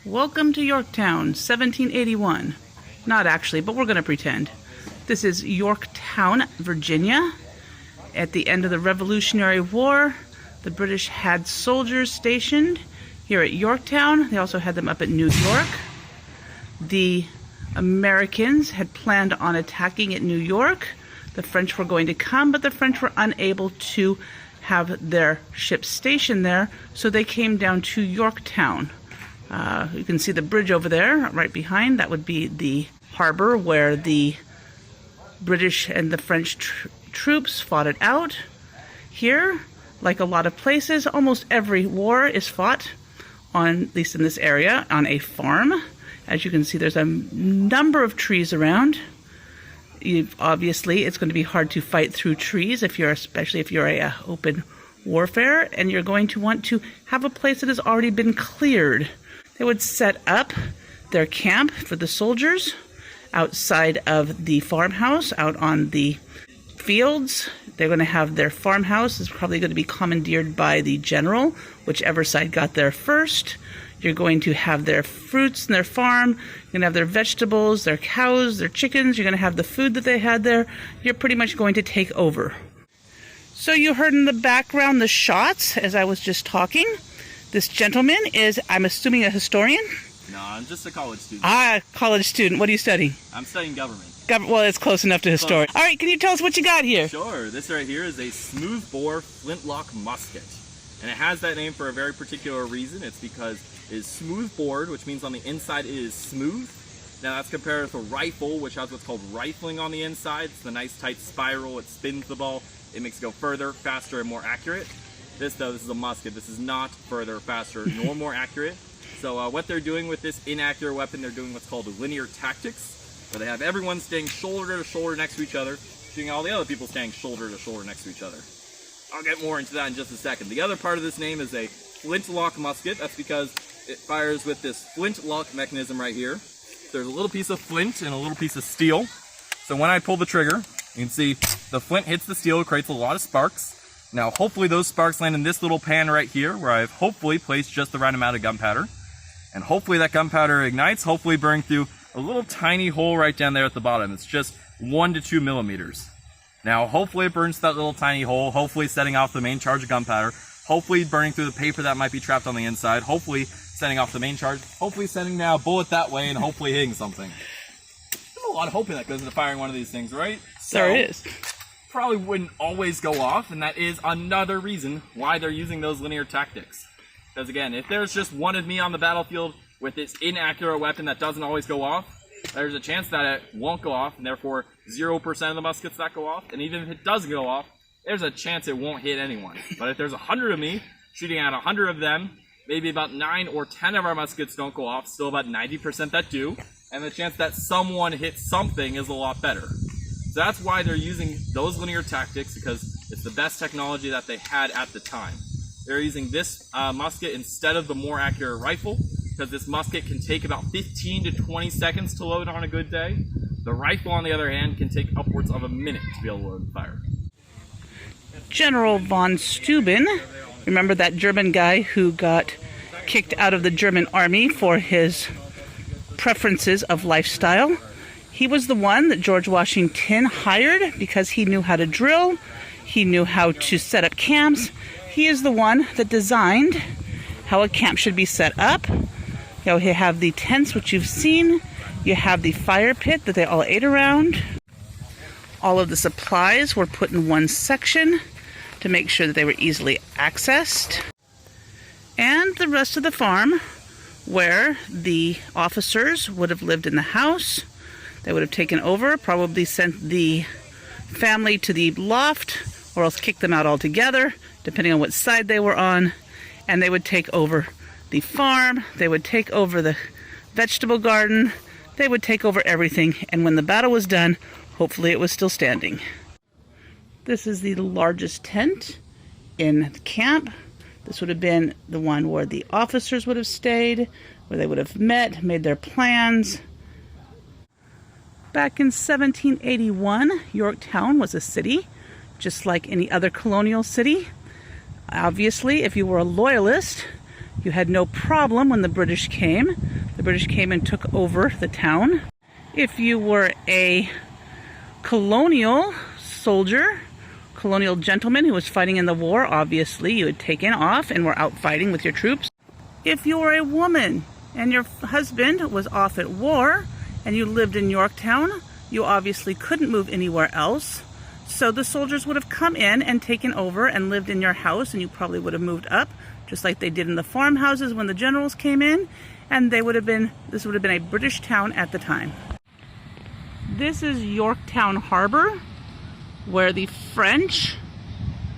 Welcome to Yorktown, 1781. Not actually, but we're going to pretend. This is Yorktown, Virginia. At the end of the Revolutionary War, the British had soldiers stationed here at Yorktown. They also had them up at New York. The Americans had planned on attacking at New York. The French were going to come, but the French were unable to have their ships stationed there, so they came down to Yorktown. You can see the bridge over there, right behind. That would be the harbor where the British and the French troops fought it out. Here, like a lot of places, almost every war is fought, at least in this area, on a farm. As you can see, there's a number of trees around. Obviously, it's going to be hard to fight through trees, especially if you're a open warfare, and you're going to want to have a place that has already been cleared. They would set up their camp for the soldiers outside of the farmhouse, out on the fields. They're going to have their farmhouse is probably going to be commandeered by the general, whichever side got there first. You're going to have their fruits in their farm. You're going to have their vegetables, their cows, their chickens. You're going to have the food that they had there. You're pretty much going to take over. So you heard in the background the shots as I was just talking. This gentleman is, I'm assuming, a historian? No, I'm just a college student. College student. What are you studying? I'm studying government. Well, it's close enough to historian. All right, can you tell us what you got here? Sure. This right here is a smoothbore flintlock musket. And it has that name for a very particular reason. It's because it is smooth-bored, which means on the inside it is smooth. Now that's compared with a rifle, which has what's called rifling on the inside. It's the nice tight spiral. It spins the ball. It makes it go further, faster, and more accurate. This, though, this is a musket. This is not further, faster, nor more accurate. So what they're doing with this inaccurate weapon, they're doing what's called linear tactics, where they have everyone staying shoulder to shoulder next to each other, shooting all the other people staying shoulder to shoulder next to each other. I'll get more into that in just a second. The other part of this name is a flintlock musket. That's because it fires with this flintlock mechanism right here. There's a little piece of flint and a little piece of steel. So when I pull the trigger, you can see the flint hits the steel, it creates a lot of sparks. Now, hopefully those sparks land in this little pan right here, where I've hopefully placed just the right amount of gunpowder. And hopefully that gunpowder ignites, hopefully burning through a little tiny hole right down there at the bottom. It's just 1 to 2 millimeters. Now, hopefully it burns that little tiny hole, hopefully setting off the main charge of gunpowder, hopefully burning through the paper that might be trapped on the inside, hopefully setting off the main charge, hopefully sending now a bullet that way, and hopefully hitting something. There's a lot of hoping that goes into firing one of these things, right? There it is. Probably wouldn't always go off, and that is another reason why they're using those linear tactics. Because again, if there's just one of me on the battlefield with this inaccurate weapon that doesn't always go off, there's a chance that it won't go off, and therefore 0% of the muskets that go off, and even if it does go off, there's a chance it won't hit anyone. But if there's 100 of me shooting at 100 of them, maybe about 9 or 10 of our muskets don't go off, still about 90% that do, and the chance that someone hits something is a lot better. So that's why they're using those linear tactics, because it's the best technology that they had at the time. They're using this musket instead of the more accurate rifle, because this musket can take about 15 to 20 seconds to load on a good day. The rifle, on the other hand, can take upwards of a minute to be able to load and fire. General von Steuben, remember that German guy who got kicked out of the German army for his preferences of lifestyle? He was the one that George Washington hired because he knew how to drill, he knew how to set up camps. He is the one that designed how a camp should be set up. You have the tents, which you've seen. You have the fire pit that they all ate around. All of the supplies were put in one section to make sure that they were easily accessed. And the rest of the farm, where the officers would have lived in the house, they would have taken over, probably sent the family to the loft, or else kicked them out altogether, depending on what side they were on, and they would take over the farm, they would take over the vegetable garden, they would take over everything, and when the battle was done, hopefully it was still standing. This is the largest tent in the camp. This would have been the one where the officers would have stayed, where they would have met, made their plans. Back in 1781, Yorktown was a city, just like any other colonial city. Obviously, if you were a loyalist, You had no problem when the British came. The British came and took over the town. If you were a colonial soldier, colonial gentleman who was fighting in the war, obviously you had taken off and were out fighting with your troops. If you were a woman and your husband was off at war and you lived in Yorktown, you obviously couldn't move anywhere else. So the soldiers would have come in and taken over and lived in your house, and you probably would have moved up, just like they did in the farmhouses when the generals came in, and this would have been a British town at the time. This is Yorktown Harbor, where the French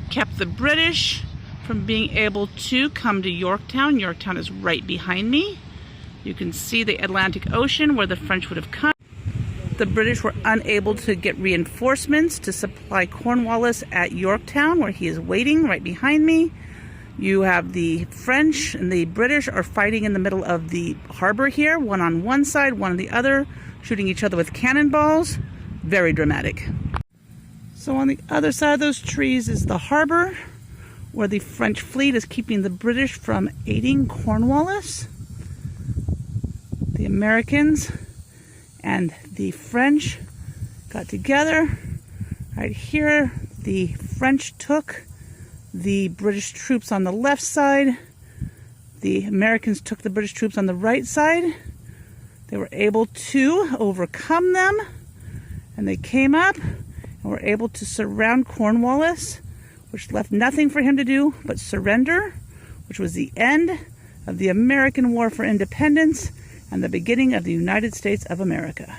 kept the British from being able to come to Yorktown. Yorktown is right behind me. You can see the Atlantic Ocean where the French would have come. The British were unable to get reinforcements to supply Cornwallis at Yorktown, where he is waiting right behind me. You have the French and the British are fighting in the middle of the harbor here, one on one side, one on the other, shooting each other with cannonballs. Very dramatic. So on the other side of those trees is the harbor, where the French fleet is keeping the British from aiding Cornwallis. The Americans and the French got together. Right here, the French took the British troops on the left side. The Americans took the British troops on the right side. They were able to overcome them, and they came up and were able to surround Cornwallis, which left nothing for him to do but surrender, which was the end of the American War for Independence and the beginning of the United States of America.